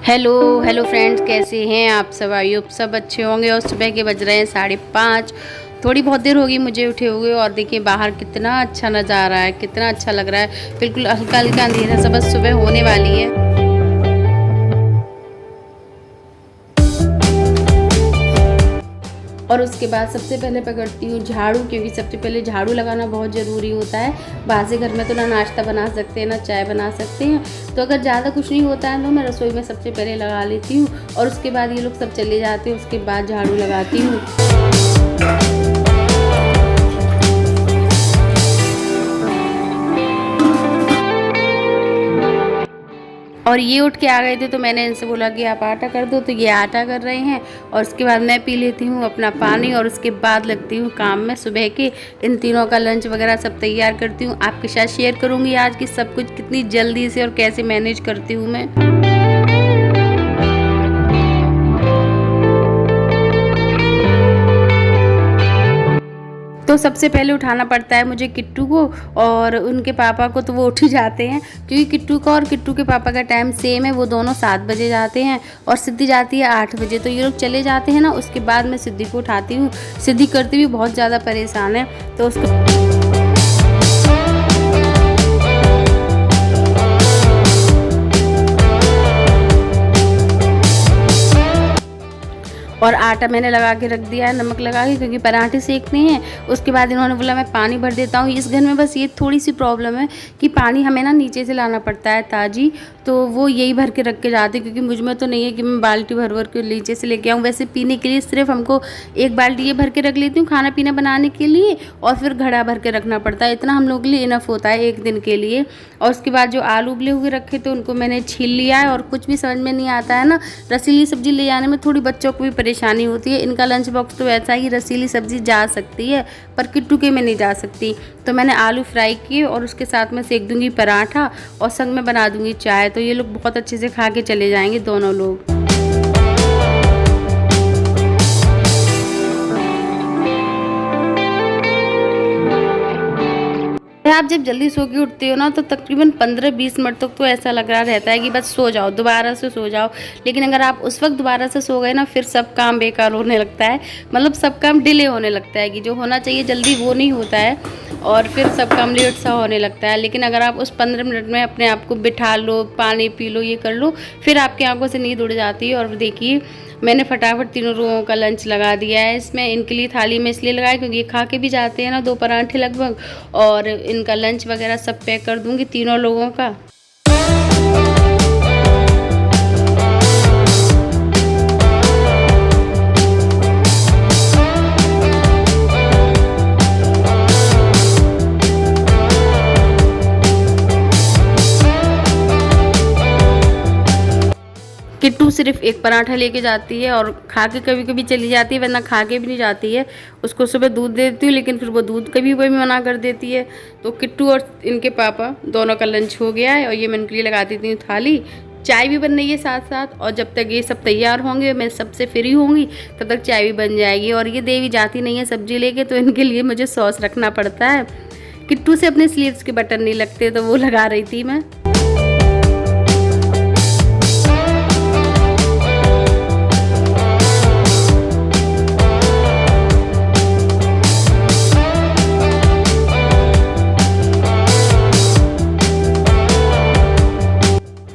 Hello hello friends, कैसे हैं आप सब? आई होप सब अच्छे होंगे। और सुबह के बज रहे हैं 5:30। थोड़ी बहुत देर होगी मुझे उठे हुए और देखिए बाहर कितना अच्छा नज़ारा है, कितना अच्छा लग रहा है। बिल्कुल हल्का हल्का अंधेरा सा, बस सुबह होने वाली है। और उसके बाद सबसे पहले पकड़ती हूँ झाड़ू, क्योंकि सबसे पहले झाड़ू लगाना बहुत ज़रूरी होता है। बाहर घर में तो ना नाश्ता बना सकते हैं ना चाय बना सकते हैं, तो अगर ज़्यादा कुछ नहीं होता है तो मैं रसोई में सबसे पहले लगा लेती हूँ। और उसके बाद ये लोग सब चले जाते हैं, उसके बाद झाड़ू लगाती हूँ। और ये उठ के आ गए थे तो मैंने इनसे बोला कि आप आटा कर दो, तो ये आटा कर रहे हैं। और उसके बाद मैं पी लेती हूँ अपना पानी और उसके बाद लगती हूँ काम में। सुबह के इन तीनों का लंच वगैरह सब तैयार करती हूँ। आपके साथ शेयर करूँगी आज की सब कुछ कितनी जल्दी से और कैसे मैनेज करती हूँ मैं। तो सबसे पहले उठाना पड़ता है मुझे किट्टू को, और उनके पापा को तो वो उठ ही जाते हैं, क्योंकि किट्टू का और किट्टू के पापा का टाइम सेम है। वो दोनों 7 बजे जाते हैं और सिद्धि जाती है 8 बजे। तो ये लोग चले जाते हैं ना, उसके बाद मैं सिद्धि को उठाती हूँ। सिद्धि करती हुई बहुत ज़्यादा परेशान है, तो उसको और आटा मैंने लगा के रख दिया है, नमक लगा के, क्योंकि पराठे सेकने हैं। उसके बाद इन्होंने बोला मैं पानी भर देता हूँ। इस घर में बस ये थोड़ी सी प्रॉब्लम है कि पानी हमें ना नीचे से लाना पड़ता है ताजी, तो वो यही भर के रख के जाते, क्योंकि मुझ में तो नहीं है कि मैं बाल्टी भर भर के नीचे से लेके आऊँ। वैसे पीने के लिए सिर्फ हमको एक बाल्टी ये भर के रख लेती हूँ खाना पीना बनाने के लिए, और फिर घड़ा भर के रखना पड़ता है। इतना हम लोग के लिए इनफ होता है एक दिन के लिए। और उसके बाद जो आलू उबले हुए रखे थे उनको मैंने छील लिया है। और कुछ भी समझ में नहीं आता है ना, रसीली सब्जी ले जाने में थोड़ी बच्चों को भी परेशानी होती है। इनका लंच बॉक्स तो वैसा ही रसीली सब्जी जा सकती है, पर किट्टू के में नहीं जा सकती। तो मैंने आलू फ्राई किए और उसके साथ में सेक दूंगी पराठा और संग में बना दूंगी चाय। तो ये लोग बहुत अच्छे से खा के चले जाएंगे दोनों लोग। आप जब जल्दी सो के उठते हो ना, तो तकरीबन 15-20 मिनट तक तो ऐसा लग रहा रहता है कि बस सो जाओ, दोबारा से सो जाओ। लेकिन अगर आप उस वक्त दोबारा से सो गए ना, फिर सब काम बेकार होने लगता है। मतलब सब काम डिले होने लगता है, कि जो होना चाहिए जल्दी वो नहीं होता है, और फिर सब काम लेट सा होने लगता है। लेकिन अगर आप उस 15 मिनट में अपने आप को बिठा लो, पानी पी लो, ये कर लो, फिर आपकी आंखों से नींद उड़ जाती है। और देखिए मैंने फटाफट तीनों लोगों का लंच लगा दिया है इसमें। इनके लिए थाली में इसलिए लगाया क्योंकि ये खा के भी जाते हैं ना 2 पराठे लगभग, और इनका लंच वगैरह सब पैक कर दूंगी तीनों लोगों का। किट्टू सिर्फ एक पराठा लेके जाती है और खा के कभी कभी चली जाती है, वरना खा के भी नहीं जाती है। उसको सुबह दूध दे देती हूँ, लेकिन फिर वो दूध कभी भी मना कर देती है। तो किट्टू और इनके पापा दोनों का लंच हो गया है, और ये मैं इनके लिए लगा देती हूँ थाली। चाय भी बन रही है साथ साथ, और जब तक ये सब तैयार होंगे, मैं सबसे फ्री होंगी, तब तक चाय भी बन जाएगी। और ये देवी जाती नहीं है सब्जी लेके, तो इनके लिए मुझे सॉस रखना पड़ता है। किट्टू से अपने स्लीव्स के बटन नहीं लगते, तो वो लगा रही थी मैं।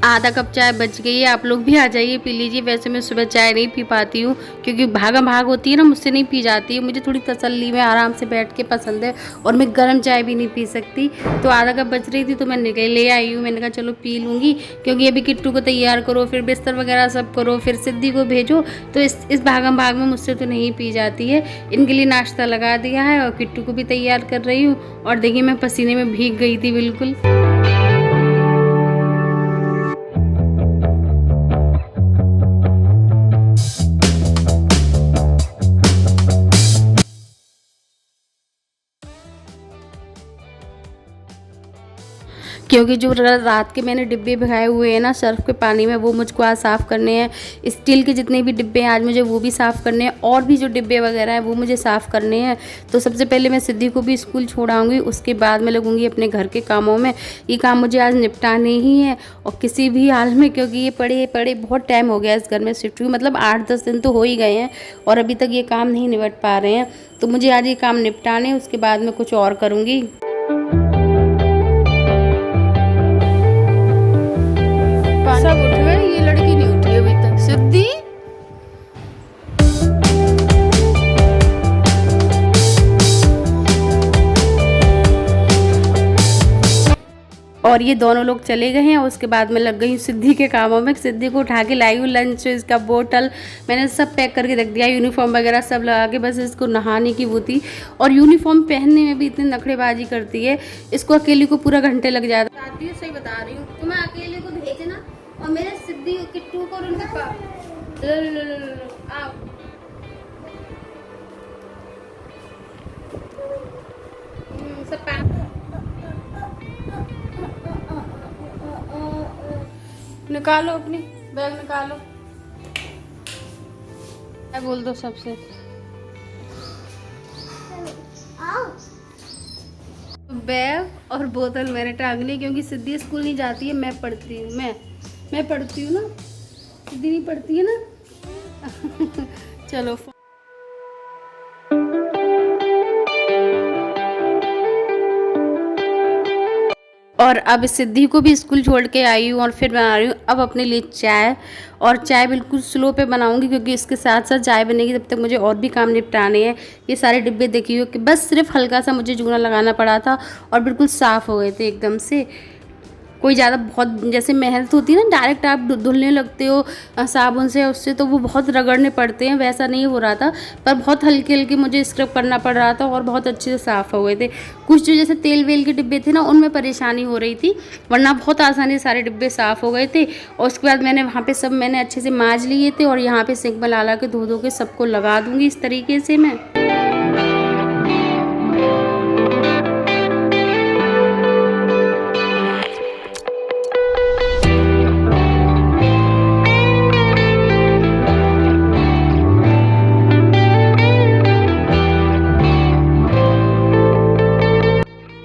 आधा कप चाय बच गई है, आप लोग भी आ जाइए पी लीजिए। वैसे मैं सुबह चाय नहीं पी पाती हूँ, क्योंकि भागा भाग होती है ना, मुझसे नहीं पी जाती है। मुझे थोड़ी तसल्ली में आराम से बैठ के पसंद है, और मैं गर्म चाय भी नहीं पी सकती। तो आधा कप बच रही थी तो मैं निकल ले आई हूँ। मैंने कहा चलो पी लूँगी, क्योंकि अभी किट्टू को तैयार करो, फिर बिस्तर वगैरह सब करो, फिर सिद्धि को भेजो, तो इस भागम भाग में मुझसे तो नहीं पी जाती है। इनके लिए नाश्ता लगा दिया है और किट्टू को भी तैयार कर रही हूँ। और देखिए मैं पसीने में भीग गई थी बिल्कुल। क्योंकि जो रात के मैंने डिब्बे भिगाए हुए हैं ना सर्फ के पानी में, वो मुझको आज साफ़ करने हैं। स्टील के जितने भी डिब्बे हैं आज मुझे वो भी साफ़ करने हैं, और भी जो डिब्बे वगैरह हैं वो मुझे साफ़ करने हैं। तो सबसे पहले मैं सिद्धि को भी स्कूल छोड़ाऊँगी, उसके बाद मैं लगूँगी अपने घर के कामों में। ये काम मुझे आज निपटाने ही है और किसी भी हाल में, क्योंकि ये पड़े पड़े बहुत टाइम हो गया इस घर में शिफ्ट हुई, मतलब 8-10 दिन तो हो ही गए हैं और अभी तक ये काम नहीं निपट पा रहे हैं। तो मुझे आज ये काम निपटाने, उसके बाद मैं कुछ और करूँगी। सब उठ गए, ये लड़की नहीं उठी अभी तक। सिद्धि और ये दोनों लोग चले गए हैं। उसके बाद मैं लग गई हूँ सिद्धि के कामों में। सिद्धि को उठा के लाई हूँ, लंच, इसका बोतल मैंने सब पैक करके रख दिया, यूनिफॉर्म वगैरह सब लगा के, बस इसको नहाने की वो थी। और यूनिफॉर्म पहनने में भी इतनी नखरेबाजी करती है, इसको अकेले को पूरा घंटे लग जाता है। सही बता रही हूँ, तुम्हें अकेले को भेजना और मेरे सिद्धि किट्टू को और उनके पास आओ। सब निकालो, अपनी बैग निकालो, बोल दो सबसे। बैग और बोतल मैंने टांग ली, क्योंकि सिद्धि स्कूल नहीं जाती है, मैं पढ़ती हूँ। मैं पढ़ती हूँ ना, सिद्धि नहीं पढ़ती है ना। चलो और अब सिद्धि को भी स्कूल छोड़ के आई हूँ और फिर बना रही हूँ अब अपने लिए चाय। और चाय बिल्कुल स्लो पे बनाऊंगी, क्योंकि इसके साथ साथ चाय बनेगी तब तक मुझे और भी काम निपटाने हैं। ये सारे डिब्बे देखिए कि बस सिर्फ हल्का सा मुझे चूना लगाना पड़ा था और बिल्कुल साफ़ हो गए थे एकदम से। कोई ज़्यादा बहुत जैसे मेहनत होती है ना, डायरेक्ट आप धुलने लगते हो साबुन से उससे, तो वो बहुत रगड़ने पड़ते हैं, वैसा नहीं हो रहा था। पर बहुत हल्के हल्के मुझे स्क्रब करना पड़ रहा था और बहुत अच्छे से साफ़ हो गए थे। कुछ जो जैसे तेल वेल के डिब्बे थे ना, उनमें परेशानी हो रही थी, वरना बहुत आसानी से सारे डिब्बे साफ़ हो गए थे। और उसके बाद मैंने वहाँ पर सब मैंने अच्छे से माँज लिए थे और यहाँ पर सिंक में ला के धो के सबको लगा दूँगी इस तरीके से मैं।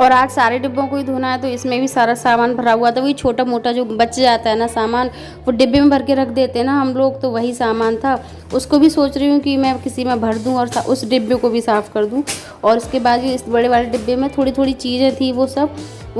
और आज सारे डिब्बों को ही धोना है, तो इसमें भी सारा सामान भरा हुआ था। वही छोटा मोटा जो बच जाता है ना सामान, वो डिब्बे में भर के रख देते हैं ना हम लोग, तो वही सामान था। उसको भी सोच रही हूँ कि मैं किसी में भर दूँ और उस डिब्बे को भी साफ़ कर दूँ। और उसके बाद इस बड़े वाले डिब्बे में थोड़ी थोड़ी चीज़ें थी, वो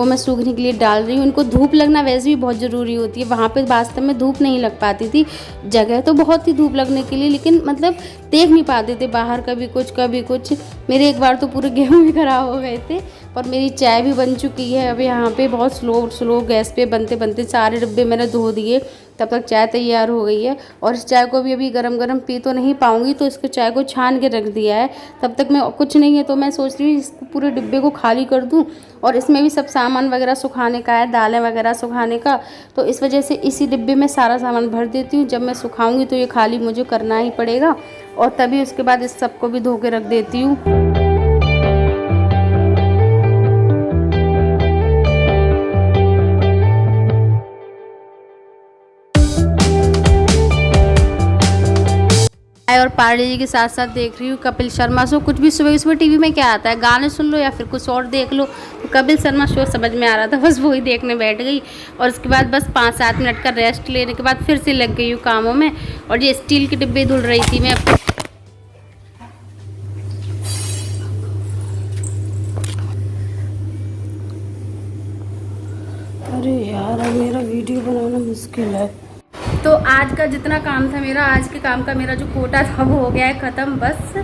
मैं सूखने के लिए डाल रही हूँ। इनको धूप लगना वैसे भी बहुत ज़रूरी होती है, वहाँ पे वास्तव में धूप नहीं लग पाती थी। जगह तो बहुत थी धूप लगने के लिए, लेकिन मतलब देख नहीं पाते थे बाहर, कभी कुछ। मेरे एक बार तो पूरे गेहूँ भी खराब हो गए थे। और मेरी चाय भी बन चुकी है। अब यहाँ पे बहुत स्लो गैस पे बनते सारे डिब्बे मैंने धो दिए, तब तक चाय तैयार हो गई है। और इस चाय को भी अभी गरम पी तो नहीं पाऊँगी, तो इसको चाय को छान के रख दिया है। तब तक मैं कुछ नहीं है, तो मैं सोच रही हूँ इसको पूरे डिब्बे को खाली कर दूँ। और इसमें भी सब सामान वगैरह सुखाने का है, दालें वगैरह सुखाने का, तो इस वजह से इसी डिब्बे में सारा सामान भर देती हूँ। जब मैं सुखाऊँगी तो ये खाली मुझे करना ही पड़ेगा, और तभी उसके बाद इस सबको भी धो के रख देती हूँ। और पार्ले जी के साथ साथ देख रही हूँ कपिल शर्मा शो। कुछ भी सुबह टीवी में क्या आता है, गाने सुन लो या फिर कुछ और देख लो। तो कपिल शर्मा शो समझ में आ रहा था, बस वही देखने बैठ गई। और उसके बाद बस 5-7 मिनट का रेस्ट लेने के बाद फिर से लग गई हूँ कामों में। और ये स्टील के डिब्बे धुल रही थी मैं। अरे यार, अब मेरा वीडियो बनाना मुश्किल है। तो आज का जितना काम था मेरा, आज के काम का मेरा जो कोटा था वो हो गया है ख़त्म बस।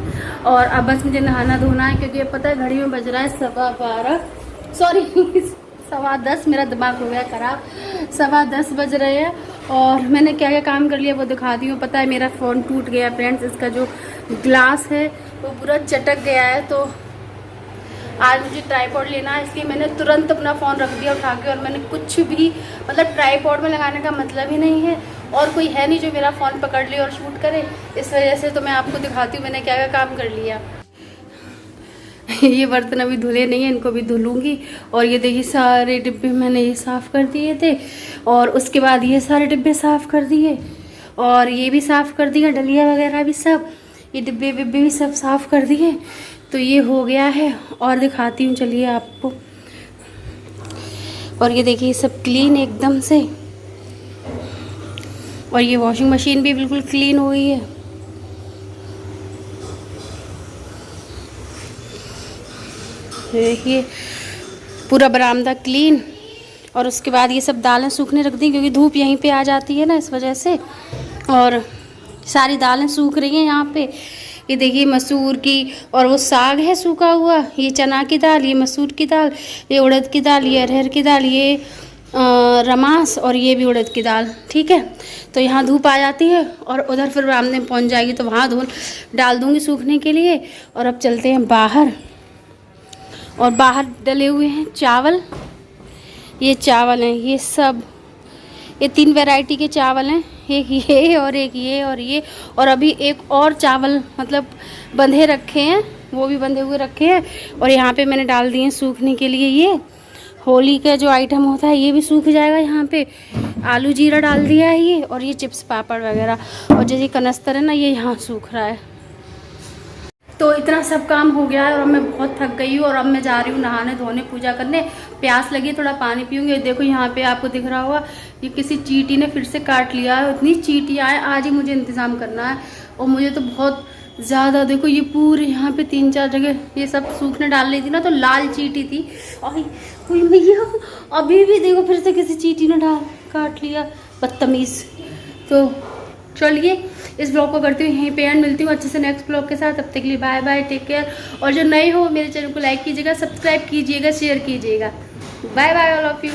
और अब बस मुझे नहाना धोना है, क्योंकि अब पता है घड़ी में बज रहा है 10:15 मेरा दिमाग हो गया ख़राब। 10:15 बज रहे हैं और मैंने क्या क्या काम कर लिया वो दिखाती हूँ। पता है मेरा फ़ोन टूट गया फ्रेंड्स, इसका जो ग्लास है वो पूरा चटक गया है। तो आज मुझे ट्राईपॉड लेना है, इसलिए मैंने तुरंत अपना फ़ोन रख दिया उठा के। और मैंने कुछ भी मतलब ट्राईपॉड में लगाने का मतलब ही नहीं है, और कोई है नहीं जो मेरा फ़ोन पकड़ ले और शूट करे। इस वजह से तो मैं आपको दिखाती हूँ मैंने क्या क्या काम कर लिया। ये बर्तन अभी धुले नहीं हैं, इनको भी धुलूँगी। और ये देखिए सारे डिब्बे मैंने ये साफ़ कर दिए थे, और उसके बाद ये सारे डिब्बे साफ़ कर दिए, और ये भी साफ़ कर दिया, डलिया वगैरह भी सब, ये डिब्बे विब्बे भी सब साफ़ कर दिए। तो ये हो गया है, और दिखाती हूँ चलिए आपको। और ये देखिए सब क्लीन एकदम से, और ये वॉशिंग मशीन भी बिल्कुल क्लीन हो गई है। देखिए पूरा बरामदा क्लीन। और उसके बाद ये सब दालें सूखने रख दी, क्योंकि धूप यहीं पे आ जाती है ना, इस वजह से। और सारी दालें सूख रही हैं यहाँ पे। ये देखिए मसूर की, और वो साग है सूखा हुआ, ये चना की दाल, ये मसूर की दाल, ये उड़द की दाल, ये अरहर की दाल, ये रमास, और ये भी उड़द की दाल। ठीक है, तो यहाँ धूप आ जाती है, और उधर फिर बरामदे में पहुँच जाएगी, तो वहाँ धूल डाल दूँगी सूखने के लिए। और अब चलते हैं बाहर, और बाहर डले हुए हैं चावल। ये चावल हैं, ये सब, ये 3 वैरायटी के चावल हैं, एक ये और एक ये और ये। और अभी एक और चावल मतलब बंधे रखे हैं, वो भी बंधे हुए रखे हैं। और यहाँ पे मैंने डाल दिए सूखने के लिए, ये होली का जो आइटम होता है ये भी सूख जाएगा। यहाँ पे आलू जीरा डाल दिया है ये, और ये चिप्स पापड़ वगैरह, और जैसे कनस्तर है ना, ये यहाँ सूख रहा है। तो इतना सब काम हो गया है, और मैं बहुत थक गई हूँ। और अब मैं जा रही हूँ नहाने धोने, पूजा करने। प्यास लगी, थोड़ा पानी पीऊँगी। देखो यहाँ पे आपको दिख रहा होगा, ये किसी चींटी ने फिर से काट लिया है। इतनी चींटियाँ हैं, आज ही मुझे इंतज़ाम करना है। और मुझे तो बहुत ज़्यादा, देखो ये पूरे यहाँ पे 3-4 जगह ये सब सूखने डाल रही थी ना, तो लाल चींटी थी। और कोई भैया अभी भी देखो फिर से किसी चींटी ने काट लिया, बदतमीज़। तो चलिए इस ब्लॉग को करती हूँ यहीं पे एंड, मिलती हूँ अच्छे से नेक्स्ट ब्लॉग के साथ। तब तक के लिए बाय बाय, टेक केयर। और जो नए हो मेरे चैनल को लाइक कीजिएगा, सब्सक्राइब कीजिएगा, शेयर कीजिएगा। Bye bye all of you.